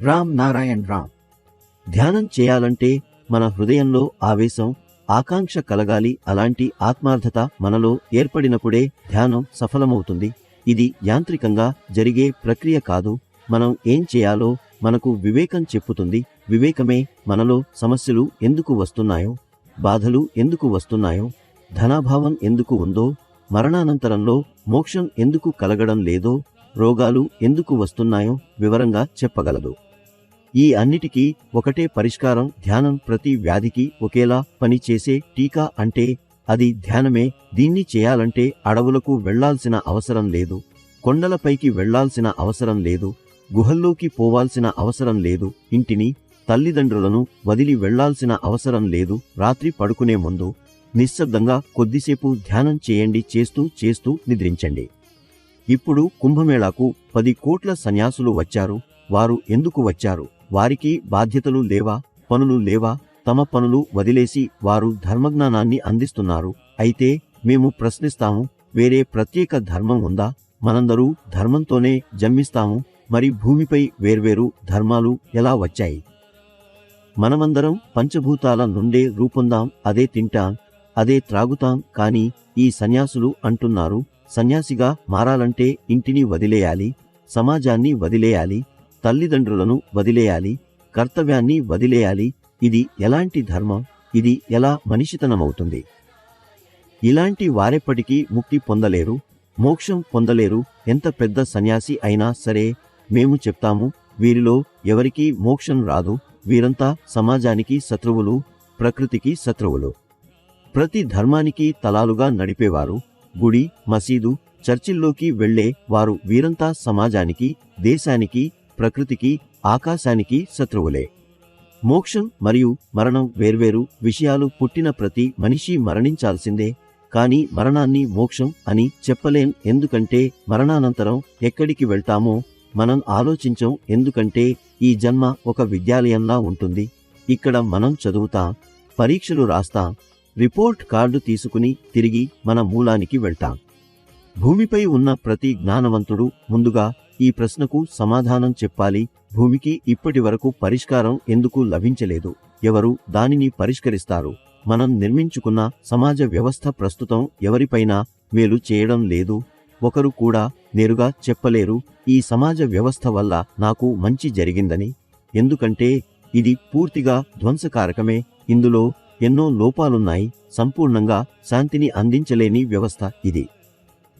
రామ్ నారాయణ్ రామ్. ధ్యానం చేయాలంటే మన హృదయంలో ఆవేశం, ఆకాంక్ష కలగాలి. అలాంటి ఆత్మార్థత మనలో ఏర్పడినప్పుడే ధ్యానం సఫలమవుతుంది. ఇది యాంత్రికంగా జరిగే ప్రక్రియ కాదు. మనం ఏం చేయాలో మనకు వివేకం చెప్పుతుంది. వివేకమే మనలో సమస్యలు ఎందుకు వస్తున్నాయో, బాధలు ఎందుకు వస్తున్నాయో, ధనాభావం ఎందుకు ఉందో, మరణానంతరంలో మోక్షం ఎందుకు కలగడం లేదో, రోగాలు ఎందుకు వస్తున్నాయో వివరంగా చెప్పగలదు. ఈ అన్నిటికీ ఒకటే పరిష్కారం ధ్యానం. ప్రతి వ్యాధికి ఒకేలా పని చేసే టీకా అంటే అది ధ్యానమే. దీన్ని చేయాలంటే అడవులకు వెళ్లాల్సిన అవసరం లేదు, కొండలపైకి వెళ్లాల్సిన అవసరం లేదు, గుహల్లోకి పోవాల్సిన అవసరం లేదు, ఇంటిని తల్లిదండ్రులను వదిలి వెళ్లాల్సిన అవసరం లేదు. రాత్రి పడుకునే ముందు నిశ్శబ్దంగా కొద్దిసేపు ధ్యానం చేయండి. చేస్తూ చేస్తూ నిద్రించండి. ఇప్పుడు కుంభమేళాకు 10 కోట్ల సన్యాసులు వచ్చారు. వారు ఎందుకు వచ్చారు? వారికి బాధ్యతలు లేవా? పనులు లేవా? తమ పనులు వదిలేసి వారు ధర్మజ్ఞానాన్ని అందిస్తున్నారు. అయితే మేము ప్రశ్నిస్తాము, వేరే ప్రత్యేక ధర్మం ఉందా? మనందరూ ధర్మంతోనే జన్మిస్తాము. మరి భూమిపై వేర్వేరు ధర్మాలు ఎలా వచ్చాయి? మనమందరం పంచభూతాల నుండే రూపొందాం. అదే తింటాం, అదే త్రాగుతాం. కానీ ఈ సన్యాసులు అంటున్నారు, సన్యాసిగా మారాలంటే ఇంటిని వదిలేయాలి, సమాజాన్ని వదిలేయాలి, తల్లిదండ్రులను వదిలేయాలి, కర్తవ్యాన్ని వదిలేయాలి. ఇది ఎలాంటి ధర్మం? ఇది ఎలా మనిషితనమవుతుంది? ఇలాంటి వారెప్పటికీ ముక్తి పొందలేరు, మోక్షం పొందలేరు. ఎంత పెద్ద సన్యాసి అయినా సరే మేము చెప్తాము, వీరిలో ఎవరికీ మోక్షం రాదు. వీరంతా సమాజానికి శత్రువులు, ప్రకృతికి శత్రువులు. ప్రతి ధర్మానికి తలాలుగా నడిపేవారు, గుడి, మసీదు, చర్చిల్లోకి వెళ్లే వారు వీరంతా సమాజానికి, దేశానికి, ప్రకృతికి, ఆకాశానికి శత్రువులే. మోక్షం మరియు మరణం వేర్వేరు విషయాలు. పుట్టిన ప్రతి మనిషి మరణించాల్సిందే. కాని మరణాన్ని మోక్షం అని చెప్పలేం. ఎందుకంటే మరణానంతరం ఎక్కడికి వెళ్తామో మనం ఆలోచించం. ఎందుకంటే ఈ జన్మ ఒక విద్యాలయంలా ఉంటుంది. ఇక్కడ మనం చదువుతాం, పరీక్షలు రాస్తాం, రిపోర్ట్ కార్డు తీసుకుని తిరిగి మన మూలానికి వెళ్తాం. భూమిపై ఉన్న ప్రతి జ్ఞానవంతుడు ముందుగా ఈ ప్రశ్నకు సమాధానం చెప్పాలి. భూమికి ఇప్పటి వరకు పరిష్కారం ఎందుకు లభించలేదు? ఎవరు దానిని పరిష్కరిస్తారు? మనం నిర్మించుకున్న సమాజ వ్యవస్థ ప్రస్తుతం ఎవరిపైనా మేలు చేయడం లేదు. ఒకరు కూడా నేరుగా చెప్పలేరు, ఈ సమాజ వ్యవస్థ వల్ల నాకు మంచి జరిగిందని. ఎందుకంటే ఇది పూర్తిగా ధ్వంసకారకమే. ఇందులో ఎన్నో లోపాలున్నాయి. సంపూర్ణంగా శాంతిని అందించలేని వ్యవస్థ ఇది.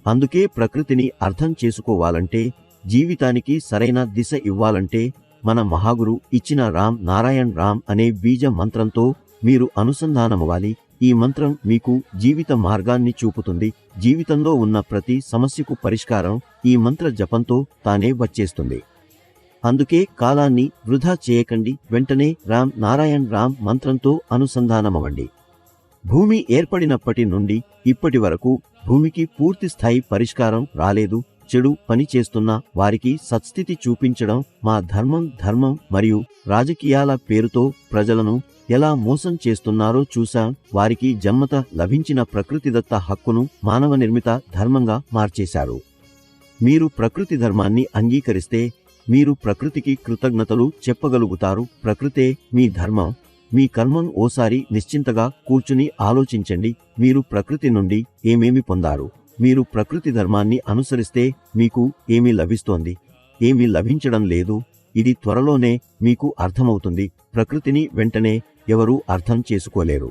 అందుకే ప్రకృతిని అర్థం చేసుకోవాలంటే, జీవితానికి సరైన దిశ ఇవ్వాలంటే మన మహాగురు ఇచ్చిన రామ్ నారాయణ్ రామ్ అనే బీజ మంత్రంతో మీరు అనుసంధానమవ్వాలి. ఈ మంత్రం మీకు జీవిత మార్గాన్ని చూపుతుంది. జీవితంలో ఉన్న ప్రతి సమస్యకు పరిష్కారం ఈ మంత్ర జపంతో తానే వచ్చేస్తుంది. అందుకే కాలాన్ని వృధా చేయకండి. వెంటనే రామ్ నారాయణ్ రామ్ మంత్రంతో అనుసంధానమవ్వండి. భూమి ఏర్పడినప్పటి నుండి ఇప్పటి వరకు భూమికి పూర్తి స్థాయి పరిష్కారం రాలేదు. చెడు పని చేస్తున్న వారికి సత్స్థితి చూపించడం మా ధర్మం మరియు రాజకీయాల పేరుతో ప్రజలను ఎలా మోసం చేస్తున్నారో చూశాం. వారికి జన్మత లభించిన ప్రకృతిదత్త హక్కును మానవ నిర్మిత ధర్మంగా మార్చేశారు. మీరు ప్రకృతి ధర్మాన్ని అంగీకరిస్తే మీరు ప్రకృతికి కృతజ్ఞతలు చెప్పగలుగుతారు. ప్రకృతే మీ ధర్మం, మీ కర్మం. ఓసారి నిశ్చింతగా కూర్చుని ఆలోచించండి, మీరు ప్రకృతి నుండి ఏమేమి పొందారు? మీరు ప్రకృతి ధర్మాన్ని అనుసరిస్తే మీకు ఏమి లభిస్తోంది? ఏమీ లభించడం లేదు. ఇది త్వరలోనే మీకు అర్థమవుతుంది. ప్రకృతిని వెంటనే ఎవరూ అర్థం చేసుకోలేరు.